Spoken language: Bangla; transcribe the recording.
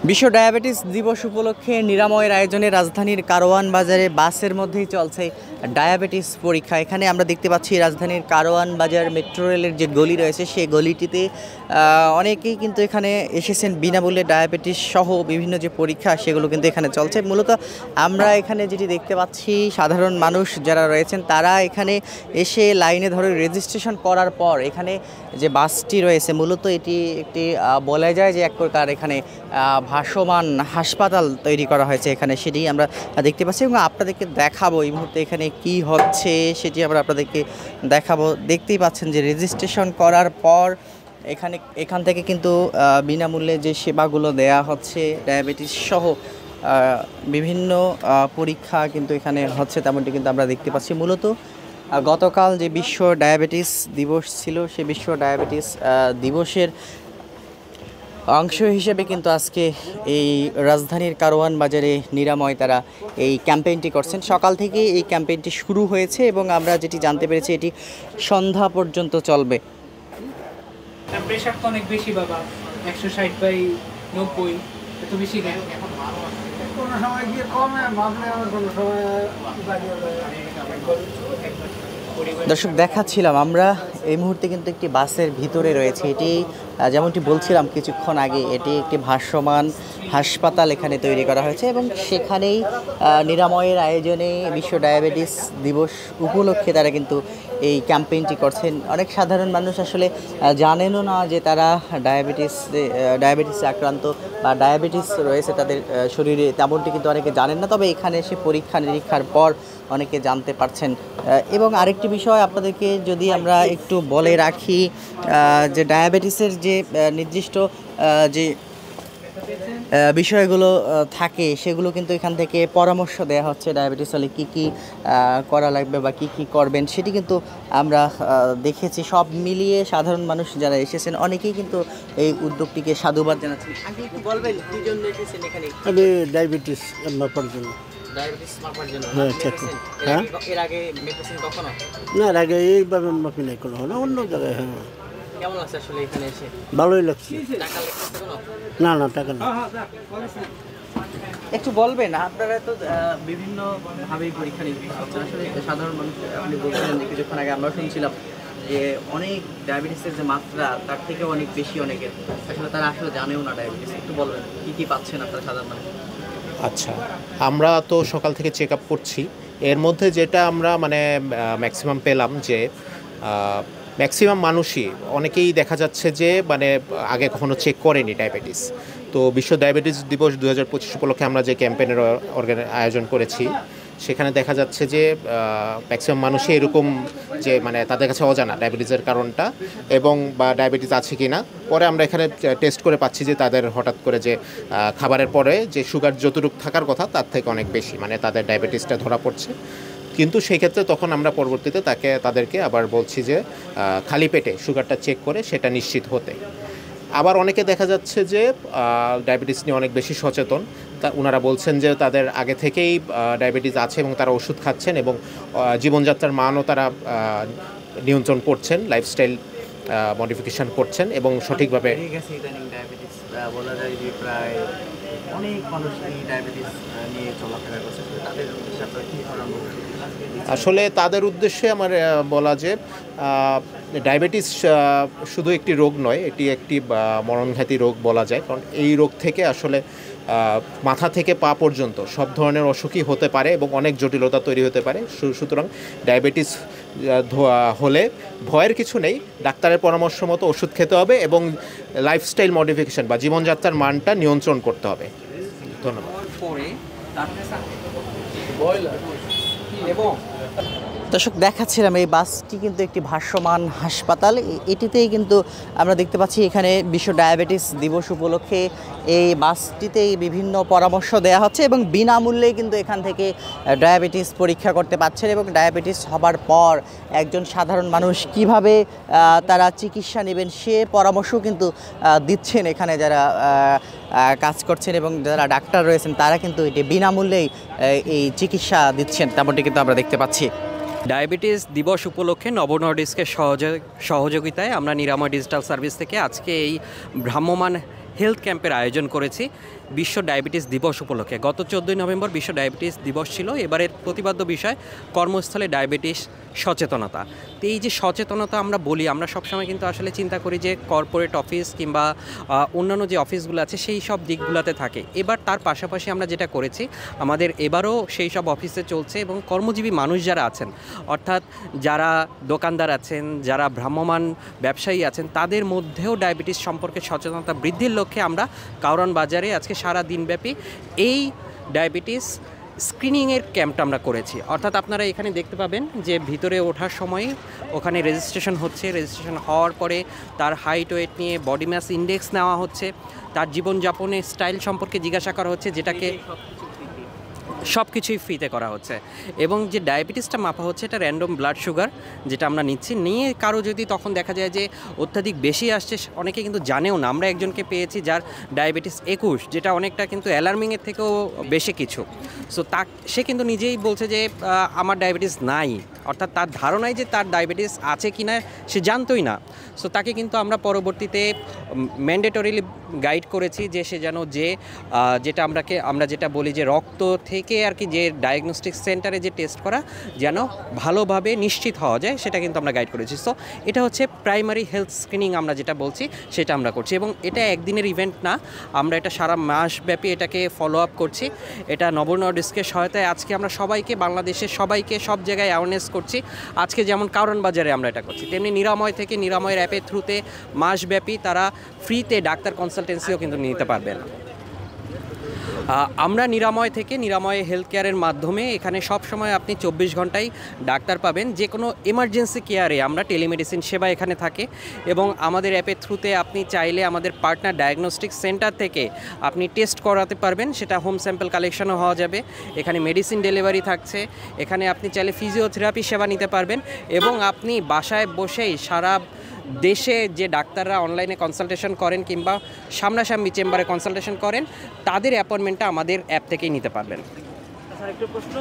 বিশ্ব ডায়াবেটিস দিবস উপলক্ষে নিরাময়ের আয়োজনে রাজধানীর কারওয়ান বাজারে বাসের মধ্যেই চলছে ডায়াবেটিস পরীক্ষা। এখানে আমরা দেখতে পাচ্ছি রাজধানীর কারওয়ান বাজার মেট্রো রেলের যে গলি রয়েছে সেই গলিটিতে অনেকেই কিন্তু এখানে এসেছেন বিনামূল্যে ডায়াবেটিস সহ বিভিন্ন যে পরীক্ষা সেগুলো কিন্তু এখানে চলছে। মূলত আমরা এখানে যেটি দেখতে পাচ্ছি সাধারণ মানুষ যারা রয়েছেন তারা এখানে এসে লাইনে ধরে রেজিস্ট্রেশন করার পর এখানে যে বাসটি রয়েছে মূলত এটি একটি বলা যায় যে এক প্রকার এখানে ভাসমান হাসপাতাল তৈরি করা হয়েছে এখানে, সেটি আমরা দেখতে পাচ্ছি এবং আপনাদেরকে দেখাবো এই মুহূর্তে এখানে কি হচ্ছে সেটি আমরা আপনাদেরকে দেখাবো। দেখতেই পাচ্ছেন যে রেজিস্ট্রেশন করার পর এখান থেকে কিন্তু বিনামূল্যে যে সেবাগুলো দেয়া হচ্ছে ডায়াবেটিস সহ বিভিন্ন পরীক্ষা কিন্তু এখানে হচ্ছে তেমনটি কিন্তু আমরা দেখতে পাচ্ছি। মূলত গতকাল যে বিশ্ব ডায়াবেটিস দিবস ছিল সেই বিশ্ব ডায়াবেটিস দিবসের অংশ হিসেবে কিন্তু আজকে এই রাজধানীর কারওয়ান বাজারে নিরাময় তারা এই ক্যাম্পেইনটি করছেন। সকাল থেকে এই ক্যাম্পেইনটি শুরু হয়েছে এবং আমরা যেটি জানতে পেরেছি এটি সন্ধ্যা পর্যন্ত চলবে। প্রেশার তো অনেক বেশি বাবা, 160/90 এত বেশি কেন? কোনো সময় গিয়ে কমে ভাবলে আমার কোনো সময় দর্শক দেখাচ্ছিলাম আমরা এই মুহূর্তে কিন্তু একটি বাসের ভিতরে রয়েছে। এটি যেমনটি বলছিলাম কিছুক্ষণ আগে এটি একটি ভাসমান হাসপাতাল এখানে তৈরি করা হয়েছে এবং সেখানেই নিরাময়ের আয়োজনে বিশ্ব ডায়াবেটিস দিবস উপলক্ষে তারা কিন্তু এই ক্যাম্পেইনটি করছেন। অনেক সাধারণ মানুষ আসলে জানেনও না যে তারা ডায়াবেটিসে আক্রান্ত বা ডায়াবেটিস রয়েছে তাদের শরীরে, তেমনটি কিন্তু অনেকে জানেন না। তবে এখানে এসে পরীক্ষা নিরীক্ষার পর অনেকে জানতে পারছেন। এবং আরেকটি বিষয় আপনাদেরকে যদি আমরা একটু বলে রাখি যে ডায়াবেটিসের যে নির্দিষ্ট যে বিষয়গুলো থাকে সেগুলো কিন্তু এখান থেকে পরামর্শ দেওয়া হচ্ছে। ডায়াবেটিস হলে কী কী করা লাগবে বা কী কী করবেন সেটি কিন্তু আমরা দেখেছি। সব মিলিয়ে সাধারণ মানুষ যারা এসেছেন অনেকেই কিন্তু এই উদ্যোগটিকে সাধুবাদ জানাচ্ছেন। আগে একটু বলবেন কী জন্য এসেছেন এখানে? আমি ডায়াবেটিস মাপার জন্য। ডায়াবেটিস মাপার জন্য? হ্যাঁ, এর আগে মেপেছেন কখনো? না, এর আগে এইভাবে মাপি নাই কোনো, না অন্য জায়গায়। হ্যাঁ, কেমন লাগছে আসলে এখানে এসে? ভালোই লাগছে। টাকা লাগছে কোনো? না না, টাকা না। একটু বলবেন, আপনারা তো বিভিন্ন ভাবেই পরীক্ষা নিরীক্ষা করছেন, আসলে সাধারণ মানুষ আপনি বলছিলেন যে কিছুক্ষণ আগে আমরা শুনছিলাম যে অনেক ডায়াবেটিসের যে মাত্রা তার থেকে অনেক বেশি অনেকের, আসলে তারা আসলে জানেও না ডায়াবেটিস। একটু বলবেন কী কী পাচ্ছেন আপনারা সাধারণ মানুষ? আচ্ছা, আমরা তো সকাল থেকে চেক আপ করছি। এর মধ্যে যেটা আমরা ম্যাক্সিমাম পেলাম যে ম্যাক্সিমাম মানুষই অনেকেই দেখা যাচ্ছে যে আগে কখনো চেক করেনি ডায়াবেটিস। তো বিশ্ব ডায়াবেটিস দিবস 2025 উপলক্ষে আমরা যে ক্যাম্পেইনের আয়োজন করেছি সেখানে দেখা যাচ্ছে যে ম্যাক্সিমাম মানুষই এরকম যে তাদের কাছে অজানা ডায়াবেটিসের কারণটা এবং বা ডায়াবেটিস আছে কি না। পরে আমরা এখানে টেস্ট করে পাচ্ছি যে তাদের হঠাৎ করে যে খাবারের পরে যে সুগার যতটুকু থাকার কথা তার থেকে অনেক বেশি তাদের ডায়াবেটিসটা ধরা পড়ছে। কিন্তু সেই ক্ষেত্রে তখন আমরা পরবর্তীতে তাদেরকে আবার বলছি যে খালি পেটে সুগারটা চেক করে সেটা নিশ্চিত হতে। আবার অনেকে দেখা যাচ্ছে যে ডায়াবেটিস নিয়ে অনেক বেশি সচেতন, ওনারা বলছেন যে তাদের আগে থেকেই ডায়াবেটিস আছে এবং তারা ওষুধ খাচ্ছেন এবং জীবনযাত্রার মানও তারা নিয়ন্ত্রণ করছেন, লাইফস্টাইল মডিফিকেশন করছেন এবং সঠিকভাবে। বলা যায় যে প্রায় অনেক মানুষ এই ডায়াবেটিস নিয়ে চলাফেরা করছে, তাদের আসলে তাদের উদ্দেশ্যে আমার বলা যে ডায়াবেটিস শুধু একটি রোগ নয়, এটি একটি মরণঘাতী রোগ বলা যায়। কারণ এই রোগ থেকে আসলে মাথা থেকে পা পর্যন্ত সব ধরনের অসুখই হতে পারে এবং অনেক জটিলতা তৈরি হতে পারে। সুতরাং ডায়াবেটিস হলে ভয়ের কিছু নেই, ডাক্তারের পরামর্শ মতো ওষুধ খেতে হবে এবং লাইফস্টাইল মডিফিকেশন বা জীবনযাত্রার মানটা নিয়ন্ত্রণ করতে হবে। ধন্যবাদ। দর্শক দেখাচ্ছিলাম এই বাসটি কিন্তু একটি ভাসমান হাসপাতাল। এটিতেই কিন্তু আমরা দেখতে পাচ্ছি এখানে বিশ্ব ডায়াবেটিস দিবস উপলক্ষে এই বাসটিতেই বিভিন্ন পরামর্শ দেওয়া হচ্ছে এবং বিনামূল্যে কিন্তু এখান থেকে ডায়াবেটিস পরীক্ষা করতে পারছেন এবং ডায়াবেটিস হবার পর একজন সাধারণ মানুষ কিভাবে তারা চিকিৎসা নেবেন সে পরামর্শও কিন্তু দিচ্ছেন এখানে যারা কাজ করছেন এবং যারা ডাক্তার রয়েছেন তারা কিন্তু এটি বিনামূল্যেই এই চিকিৎসা দিচ্ছেন, তেমনটি কিন্তু আমরা দেখতে পাচ্ছি। ডায়াবেটিস দিবস উপলক্ষে নব নর্ডিস্কের সহযোগিতায় আমরা নিরাময় ডিজিটাল সার্ভিস থেকে আজকে এই ভ্রাম্যমাণ হেলথ ক্যাম্পের আয়োজন করেছি বিশ্ব ডায়াবেটিস দিবস উপলক্ষে। গত 14ই নভেম্বর বিশ্ব ডায়াবেটিস দিবস ছিল। এবারের প্রতিপাদ্য বিষয় কর্মস্থলে ডায়াবেটিস সচেতনতা। তো এই যে সচেতনতা আমরা বলি, আমরা সবসময় কিন্তু আসলে চিন্তা করি যে কর্পোরেট অফিস কিংবা অন্যান্য যে অফিসগুলো আছে সেই সব দিকগুলোতে থাকে। এবার তার পাশাপাশি আমরা যেটা করেছি, আমাদের এবারও সেই সব অফিসে চলছে এবং কর্মজীবী মানুষ যারা আছেন, অর্থাৎ যারা দোকানদার আছেন, যারা ভ্রাম্যমাণ ব্যবসায়ী আছেন, তাদের মধ্যেও ডায়াবেটিস সম্পর্কে সচেতনতা বৃদ্ধির লক্ষ্যে আমরা কারওয়ান বাজারে আজকে সারা দিনব্যাপী এই ডায়াবেটিস স্ক্রিনিংয়ের ক্যাম্পটা আমরা করেছি। অর্থাৎ আপনারা এখানে দেখতে পাবেন যে ভিতরে ওঠার সময় ওখানে রেজিস্ট্রেশন হচ্ছে। রেজিস্ট্রেশন হওয়ার পরে তার হাইট ওয়েট নিয়ে বডি মাস ইন্ডেক্স নেওয়া হচ্ছে, তার জীবনযাপনের স্টাইল সম্পর্কে জিজ্ঞাসা করা হচ্ছে, যেটাকে সব কিছুই ফ্রিতে করা হচ্ছে। এবং যে ডায়াবেটিসটা মাপা হচ্ছে এটা র্যান্ডম ব্লাড সুগার যেটা আমরা নিয়ে কারো যদি তখন দেখা যায় যে অত্যাধিক বেশি আসছে, অনেকে কিন্তু জানেও না। আমরা একজনকে পেয়েছি যার ডায়াবেটিস 21, যেটা অনেকটা কিন্তু অ্যালার্মিংয়ের থেকেও বেশি কিছু। সো সে কিন্তু নিজেই বলছে যে আমার ডায়াবেটিস নাই, অর্থাৎ তার ধারণাই যে তার ডায়াবেটিস আছে কি না সে জানতোই না। সো তাকে কিন্তু আমরা পরবর্তীতে ম্যান্ডেটরিলি গাইড করেছি যে সে যেন যেটা আমরা যেটা বলি যে রক্ত থেকে আর কি যে ডায়াগনস্টিক সেন্টারে যে টেস্ট করা যেন ভালোভাবে নিশ্চিত হওয়া যায়, সেটা কিন্তু আমরা গাইড করেছি। সো এটা হচ্ছে প্রাইমারি হেলথ স্ক্রিনিং আমরা যেটা বলছি সেটা আমরা করছি। এবং এটা একদিনের ইভেন্ট না, আমরা এটা সারা মাসব্যাপী এটাকে ফলো আপ করছি। এটা নবর্ণ ডিস্কের সহায়তায় আজকে আমরা সবাইকে, বাংলাদেশের সবাইকে সব জায়গায় অ্যাওয়ারনেস করছি। আজকে যেমন কারওয়ান বাজারে আমরা এটা করছি, তেমনি নিরাময় থেকে নিরাময়ের অ্যাপের থ্রুতে মাসব্যাপী তারা ফ্রিতে ডাক্তার কনসালটেন্সিও কিন্তু নিতে পারবেন। আমরা নিরাময় হেলথ কেয়ারের মাধ্যমে এখানে সব সময় আপনি 24 ঘন্টায় ডাক্তার পাবেন। যে কোনো এমার্জেন্সি কেয়ারে আমরা টেলিমেডিসিন সেবা এখানে থাকে। এবং আমাদের অ্যাপের থ্রুতে আপনি চাইলে আমাদের পার্টনার ডায়াগনস্টিক সেন্টার থেকে আপনি টেস্ট করাতে পারবেন, সেটা হোম স্যাম্পল কালেকশনও হওয়া যাবে। এখানে মেডিসিন ডেলিভারি থাকছে, এখানে আপনি চাইলে ফিজিওথেরাপি সেবা নিতে পারবেন। এবং আপনি বাসায় বসেই সারা দেশে যে ডাক্তাররা অনলাইনে কনসালটেশন করেন কিংবা সামনাসামনি চেম্বারে কনসালটেশন করেন, তাদের অ্যাপয়েন্টমেন্টটা আমাদের অ্যাপ থেকেই নিতে পারবেন। স্যার একটু প্রশ্ন,